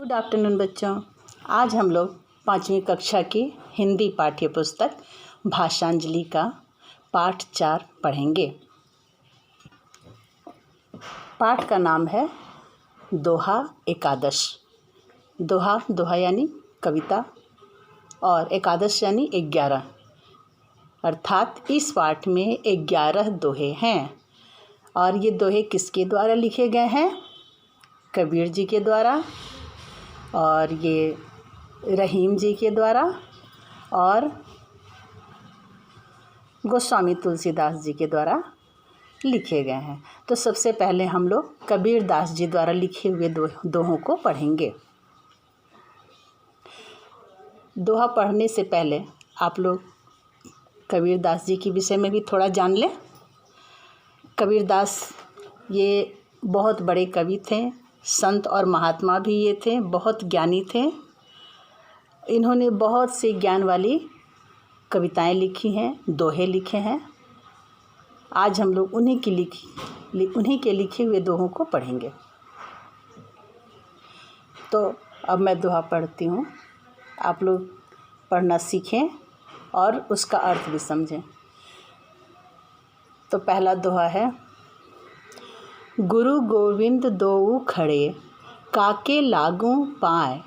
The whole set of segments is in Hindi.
गुड आफ्टरनून बच्चों। आज हम लोग 5वीं कक्षा की हिंदी पाठ्य पुस्तक भाषांजलि का पाठ 4 पढ़ेंगे। पाठ का नाम है दोहा एकादश। दोहा यानी कविता और एकादश यानी 11, अर्थात इस पाठ में 11 दोहे हैं। और ये दोहे किसके द्वारा लिखे गए हैं? कबीर जी के द्वारा, और ये रहीम जी के द्वारा और गोस्वामी तुलसीदास जी के द्वारा लिखे गए हैं। तो सबसे पहले हम लोग कबीर दास जी द्वारा लिखे हुए दोहों को पढ़ेंगे। दोहा पढ़ने से पहले आप लोग कबीर दास जी के विषय में भी थोड़ा जान लें। कबीर दास ये बहुत बड़े कवि थे, संत और महात्मा भी ये थे, बहुत ज्ञानी थे। इन्होंने बहुत सी ज्ञान वाली कविताएं लिखी हैं, दोहे लिखे हैं। आज हम लोग उन्हीं के लिखे हुए दोहों को पढ़ेंगे। तो अब मैं दोहा पढ़ती हूँ, आप लोग पढ़ना सीखें और उसका अर्थ भी समझें। तो पहला दोहा है, गुरु गोविंद दोऊ खड़े, काके लागू पाए,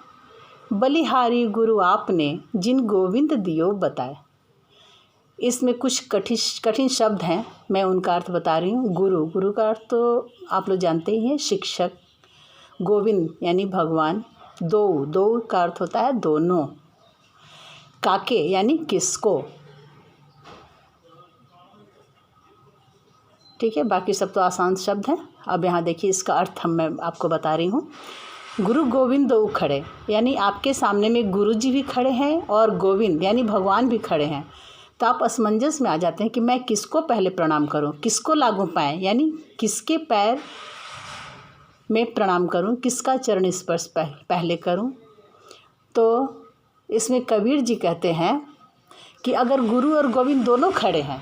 बलिहारी गुरु आपने, जिन गोविंद दियो बताए। इसमें कुछ कठिन शब्द हैं, मैं उनका अर्थ बता रही हूँ। गुरु का अर्थ तो आप लोग जानते ही हैं, शिक्षक। गोविंद यानी भगवान। दोऊ का अर्थ होता है दोनों। काके यानी किसको। ठीक है, बाकी सब तो आसान शब्द हैं। अब यहाँ देखिए इसका अर्थ मैं आपको बता रही हूँ। गुरु गोविंद दो खड़े, यानी आपके सामने में गुरु जी भी खड़े हैं और गोविंद यानी भगवान भी खड़े हैं। तो आप असमंजस में आ जाते हैं कि मैं किसको पहले प्रणाम करूँ, किसको लागू पाए, यानी किसके पैर में प्रणाम करूँ, किसका चरण स्पर्श पहले करूँ। तो इसमें कबीर जी कहते हैं कि अगर गुरु और गोविंद दोनों खड़े हैं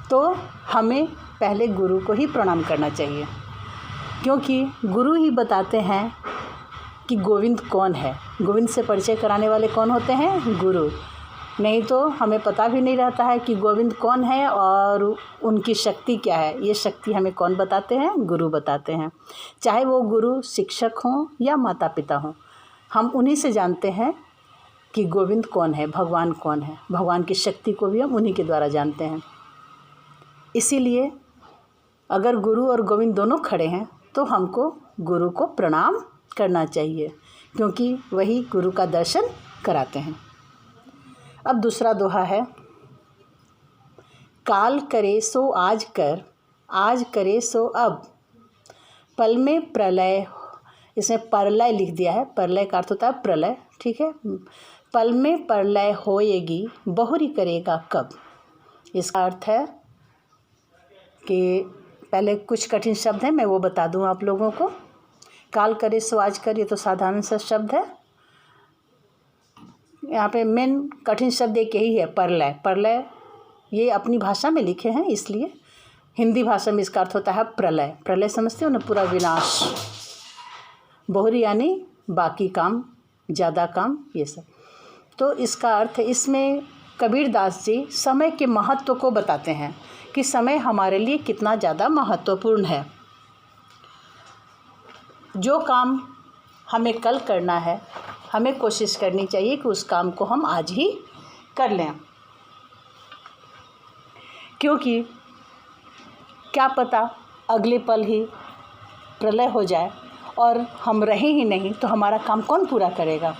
तो हमें पहले गुरु को ही प्रणाम करना चाहिए, क्योंकि गुरु ही बताते हैं कि गोविंद कौन है। गोविंद से परिचय कराने वाले कौन होते हैं? गुरु। नहीं तो हमें पता भी नहीं रहता है कि गोविंद कौन है और उनकी शक्ति क्या है। ये शक्ति हमें कौन बताते हैं? गुरु बताते हैं। चाहे वो गुरु शिक्षक हों या माता पिता हों, हम उन्हीं से जानते हैं कि गोविंद कौन है, भगवान कौन है। भगवान की शक्ति को भी हम उन्हीं के द्वारा जानते हैं। इसीलिए अगर गुरु और गोविंद दोनों खड़े हैं तो हमको गुरु को प्रणाम करना चाहिए, क्योंकि वही गुरु का दर्शन कराते हैं। अब दूसरा दोहा है, काल करे सो आज कर, आज करे सो अब, पल में प्रलय। इसमें प्रलय लिख दिया है, प्रलय का अर्थ होता है प्रलय। ठीक है, पल में प्रलय होएगी, बहुरी करेगा कब। इसका अर्थ है कि पहले कुछ कठिन शब्द हैं, मैं वो बता दूं आप लोगों को। काल करे सो आज कर, ये तो साधारण सा शब्द है। यहाँ पे मेन कठिन शब्द एक यही है, प्रलय। ये अपनी भाषा में लिखे हैं, इसलिए हिंदी भाषा में इसका अर्थ होता है प्रलय। प्रलय समझते हो ना, पूरा विनाश। बहुरी यानी बाकी काम, ज़्यादा काम, ये सब। तो इसका अर्थ है, इसमें कबीर दास जी समय के महत्व को बताते हैं कि समय हमारे लिए कितना ज़्यादा महत्वपूर्ण है। जो काम हमें कल करना है, हमें कोशिश करनी चाहिए कि उस काम को हम आज ही कर लें, क्योंकि क्या पता अगले पल ही प्रलय हो जाए और हम रहें ही नहीं, तो हमारा काम कौन पूरा करेगा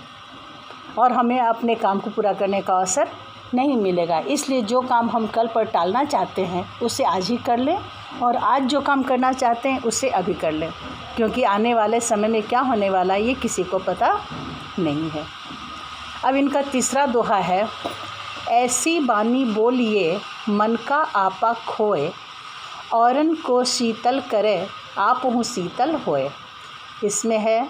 और हमें अपने काम को पूरा करने का अवसर नहीं मिलेगा। इसलिए जो काम हम कल पर टालना चाहते हैं उसे आज ही कर लें, और आज जो काम करना चाहते हैं उसे अभी कर लें, क्योंकि आने वाले समय में क्या होने वाला है ये किसी को पता नहीं है। अब इनका तीसरा दोहा है, ऐसी बानी बोलिए मन का आपा खोए, औरन को शीतल करे आप हूँ शीतल होए। इसमें है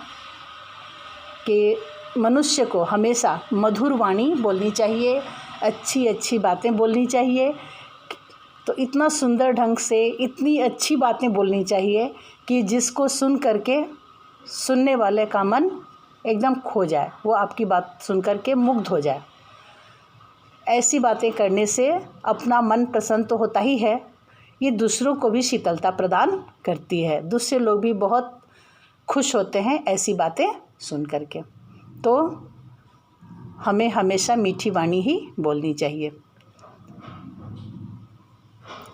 कि मनुष्य को हमेशा मधुर वाणी बोलनी चाहिए, अच्छी अच्छी बातें बोलनी चाहिए। तो इतना सुंदर ढंग से इतनी अच्छी बातें बोलनी चाहिए कि जिसको सुन करके सुनने वाले का मन एकदम खो जाए, वो आपकी बात सुन कर के मुग्ध हो जाए। ऐसी बातें करने से अपना मन प्रसन्न तो होता ही है, ये दूसरों को भी शीतलता प्रदान करती है। दूसरे लोग भी बहुत खुश होते हैं ऐसी बातें सुन कर के। तो हमें हमेशा मीठी वाणी ही बोलनी चाहिए।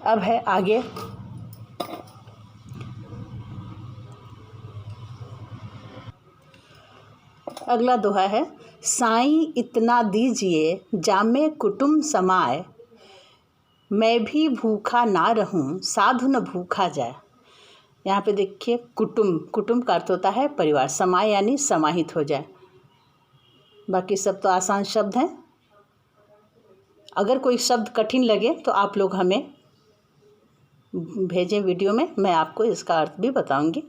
अब है आगे, अगला दोहा है, साईं इतना दीजिए जामे कुटुम समाए, मैं भी भूखा ना रहूं साधु न भूखा जाए। यहाँ पे देखिए, कुटुम्ब का अर्थ होता है परिवार, समाए यानी समाहित हो जाए। बाकी सब तो आसान शब्द हैं। अगर कोई शब्द कठिन लगे तो आप लोग हमें भेजें वीडियो में, मैं आपको इसका अर्थ भी बताऊंगी।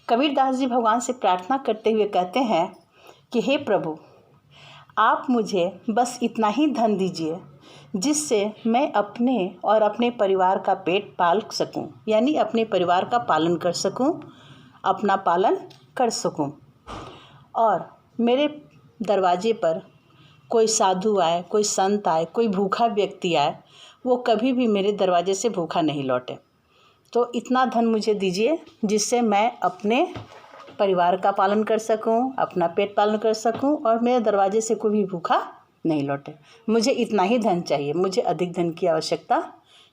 कबीरदास जी भगवान से प्रार्थना करते हुए कहते हैं कि हे प्रभु, आप मुझे बस इतना ही धन दीजिए जिससे मैं अपने और अपने परिवार का पेट पाल सकूं, यानी अपने परिवार का पालन कर सकूं, अपना पालन कर सकूं। और मेरे दरवाजे पर कोई साधु आए, कोई संत आए, कोई भूखा व्यक्ति आए, वो कभी भी मेरे दरवाजे से भूखा नहीं लौटे। तो इतना धन मुझे दीजिए जिससे मैं अपने परिवार का पालन कर सकूं, अपना पेट पालन कर सकूं और मेरे दरवाजे से कोई भी भूखा नहीं लौटे। मुझे इतना ही धन चाहिए, मुझे अधिक धन की आवश्यकता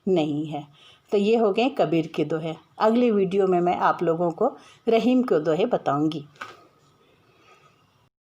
नहीं है। तो ये हो गए कबीर के दोहे। अगली वीडियो में मैं आप लोगों को रहीम के दोहे बताऊंगी।